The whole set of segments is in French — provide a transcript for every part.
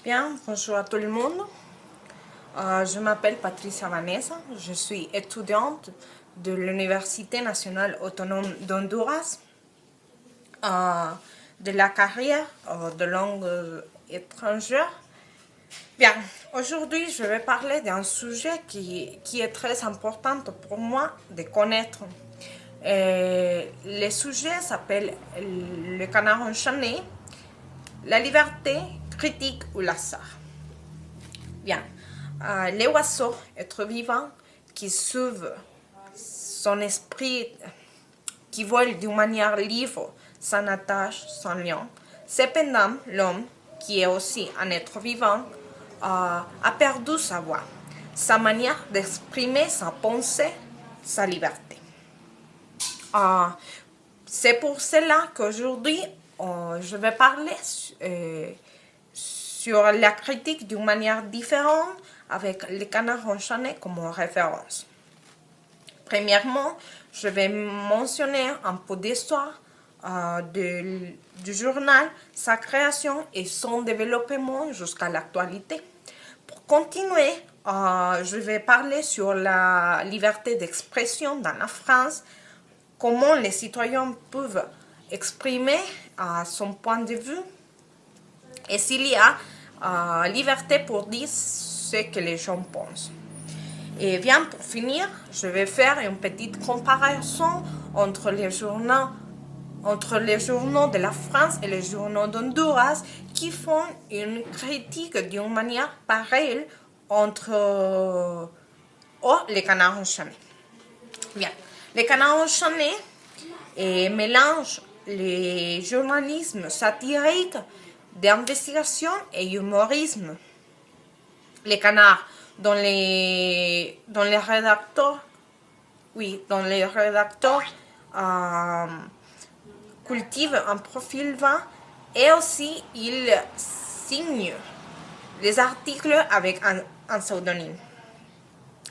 Bien, bonjour à tout le monde. Je m'appelle Patricia Vanessa. Je suis étudiante de l'Université nationale autonome d'Honduras de la carrière de langue étrangère. Bien, aujourd'hui, je vais parler d'un sujet qui est très important pour moi de connaître. Le sujet s'appelle le canard enchaîné, la liberté, critique ou l'hasard. Bien, les oiseaux, êtres vivants, qui suivent son esprit, qui volent d'une manière libre, sans attache, sans lien. Cependant, l'homme, qui est aussi un être vivant, a perdu sa voix, sa manière d'exprimer sa pensée, sa liberté. C'est pour cela qu'aujourd'hui, je vais parler sur la critique d'une manière différente avec les canards enchaînés comme référence. Premièrement, je vais mentionner un peu d'histoire du journal, sa création et son développement jusqu'à l'actualité. Pour continuer, je vais parler sur la liberté d'expression dans la France, comment les citoyens peuvent exprimer son point de vue et s'il y a liberté pour dire ce que les gens pensent. Et bien, pour finir, je vais faire une petite comparaison entre les journaux de la France et les journaux d'Honduras qui font une critique d'une manière pareille entre les canards enchaînés. Bien, les canards enchaînés mélangent le journalisme satirique d'investigation et humorisme. Les canards dans les rédacteurs cultivent un profil vain et aussi ils signent les articles avec un pseudonyme.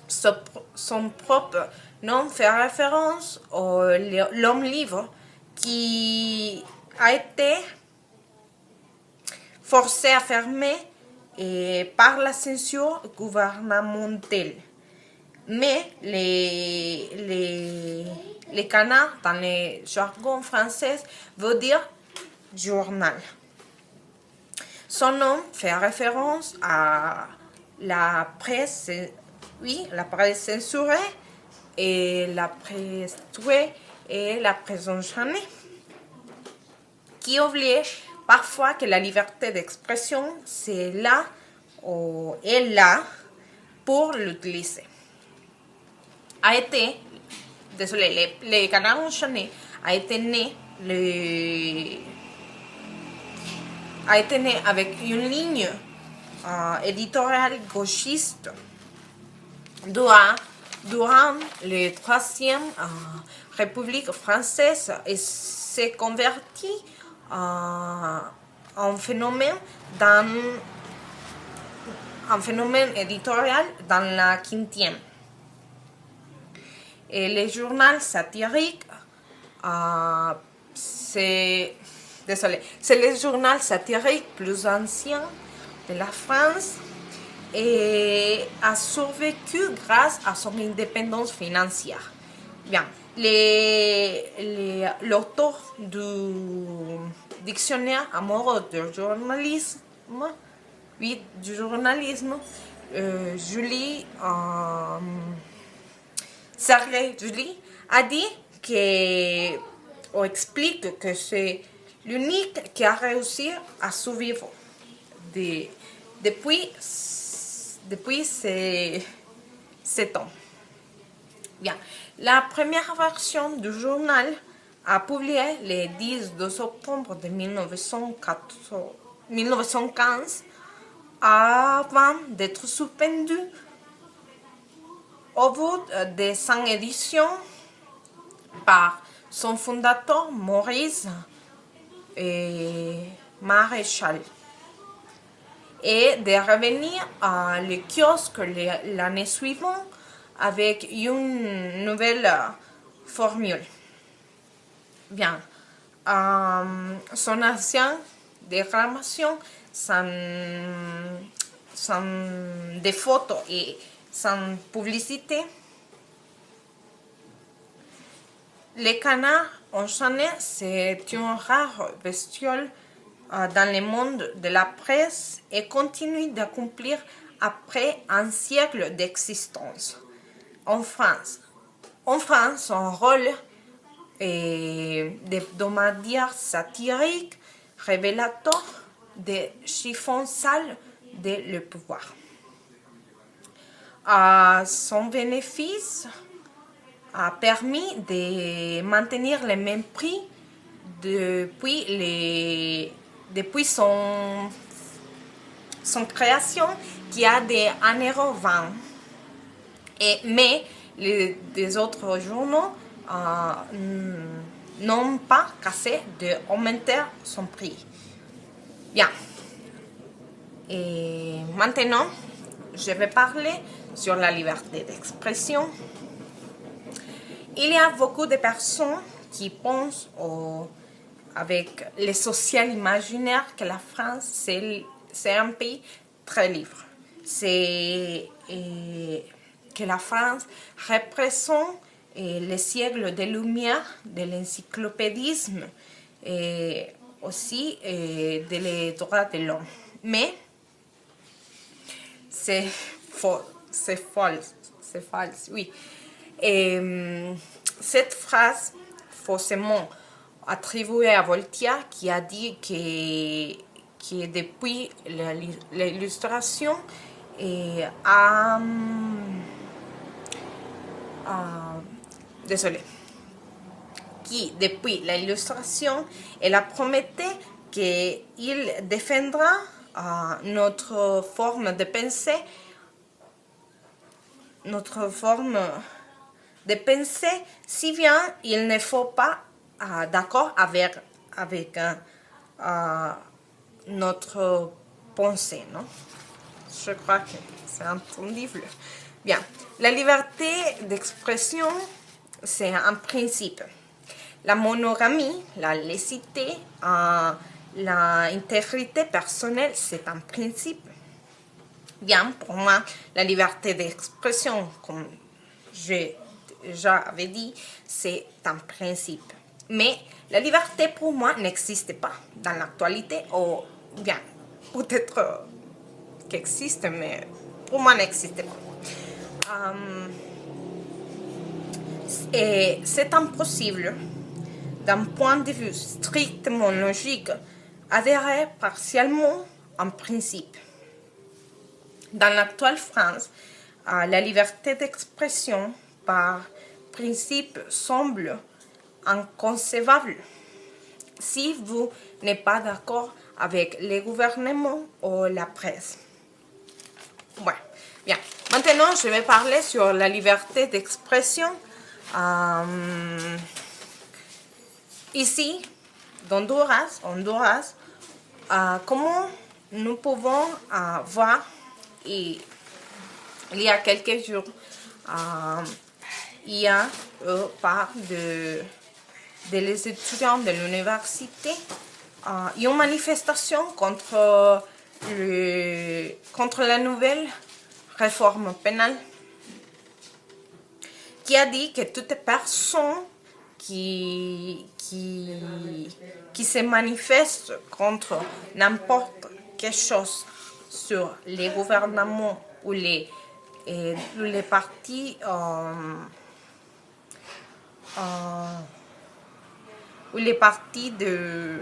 Son propre nom fait référence à l'homme libre qui a été forcé à fermer par la censure gouvernementale. Mais les canards, dans le jargon français, veut dire journal. Son nom fait référence à la presse censurée et la presse tuée et la presse enchaînée, qui oublie parfois que la liberté d'expression, c'est là ou est là pour l'utiliser. Les canards enchaînés a été né avec une ligne éditoriale gauchiste durant la Troisième République française et s'est converti en phénomène éditorial dans la quintième. Et le journal satirique, c'est le journal satirique plus ancien de la France et a survécu grâce à son indépendance financière. Bien, l'auteur du dictionnaire amoureux du journalisme, Sergei Julie, a dit ou explique que c'est l'unique qui a réussi à survivre depuis ces ans. Bien, la première version du journal a publié le 10 octobre de 1915 avant d'être suspendu au bout de 100 éditions par son fondateur Maurice Maréchal et de revenir à le kiosque l'année suivante avec une nouvelle formule. Bien, son ancien déclamations, sans des photos et sans publicité. Les canards enchaînés, c'est une rare bestiole dans le monde de la presse et continue d'accomplir après un siècle d'existence. En France, son rôle est d'hebdomadaire satirique, révélateur des chiffons sales de le pouvoir. Son bénéfice a permis de maintenir les mêmes prix depuis son création qui a de 1,20 €. Mais les autres journaux n'ont pas cassé d'augmenter son prix. Bien. Et maintenant, je vais parler sur la liberté d'expression. Il y a beaucoup de personnes qui pensent avec le social imaginaire que la France, c'est un pays très libre. Que la France représente les siècles de lumière, de l'encyclopédisme et aussi des droits de l'homme. Mais c'est faux, c'est false, oui. Et cette phrase, faussement attribuée à Voltaire, qui a dit que depuis l'illustration qui depuis l'illustration, elle a prometté qu'il défendra notre forme de pensée, si bien il ne faut pas d'accord avec notre pensée, non? Je crois que c'est entendible. Bien, la liberté d'expression, c'est un principe. La monogamie, la laïcité, l'intégrité personnelle, c'est un principe. Bien, pour moi, la liberté d'expression, comme j'ai déjà dit, c'est un principe. Mais la liberté, pour moi, n'existe pas dans l'actualité, ou bien, peut-être qu'existe, mais pour moi, n'existe pas. Et c'est impossible, d'un point de vue strictement logique, adhérer partiellement à un principe. Dans l'actuelle France, la liberté d'expression par principe semble inconcevable si vous n'êtes pas d'accord avec les gouvernements ou la presse. Ouais, bien. Maintenant, je vais parler sur la liberté d'expression. Ici, d'Honduras, comment nous pouvons voir, il y a quelques jours, il y a par les étudiants de l'université une manifestation contre la nouvelle réforme pénale qui a dit que toute personne qui se manifeste contre n'importe quelle chose sur les gouvernements ou les partis de...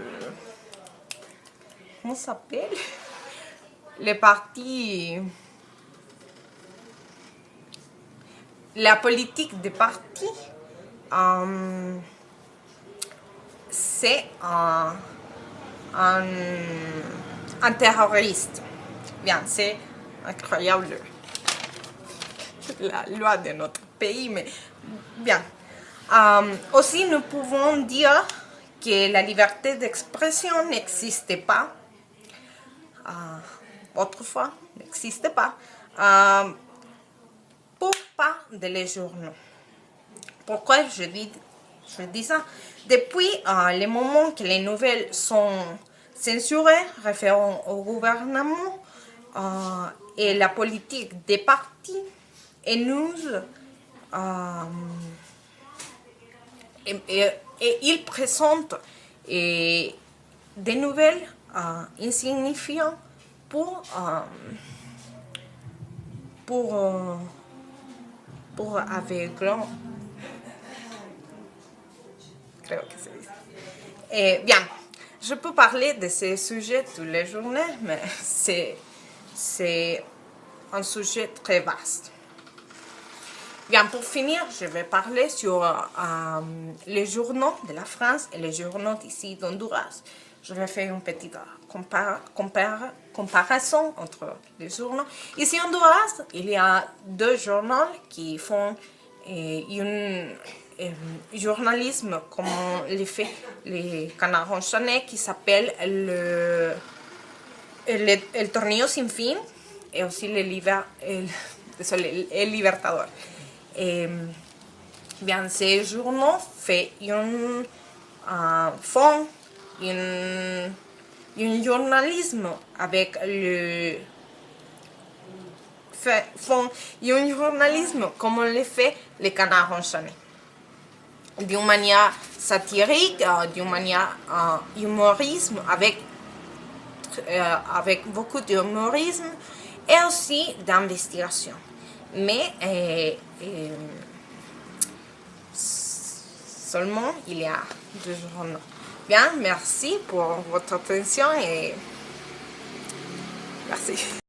Comment ça s'appelle? Les partis... La politique des partis, c'est un terroriste. Bien, c'est incroyable la loi de notre pays, mais bien. Aussi, nous pouvons dire que la liberté d'expression n'existait pas. Autrefois, n'existait pas. Pour pas de les journaux. Pourquoi je dis ça? Depuis le moment que les nouvelles sont censurés référant au gouvernement et la politique des partis haineuse. Et il présente des nouvelles insignifiantes pour aveuglant. Creo que se dice. Bien, je peux parler de ces sujets tous les journées, mais c'est un sujet très vaste. Bien, pour finir, je vais parler sur les journaux de la France et les journaux ici d'Honduras. Je vais faire une petite comparaison entre les journaux. Ici en Honduras, il y a deux journaux qui font un journalisme comme le fait les Canards Enchaînés, qui s'appelle el Tornillo Sin Fin et aussi el Libertador. Bien, ces journaux font un journalisme avec font un journalisme comme le fait les Canards Enchaînés, d'une manière satirique, d'une manière humorisme, avec beaucoup d'humorisme et aussi d'investigation. Mais seulement il y a deux journaux. Bien, merci pour votre attention et merci.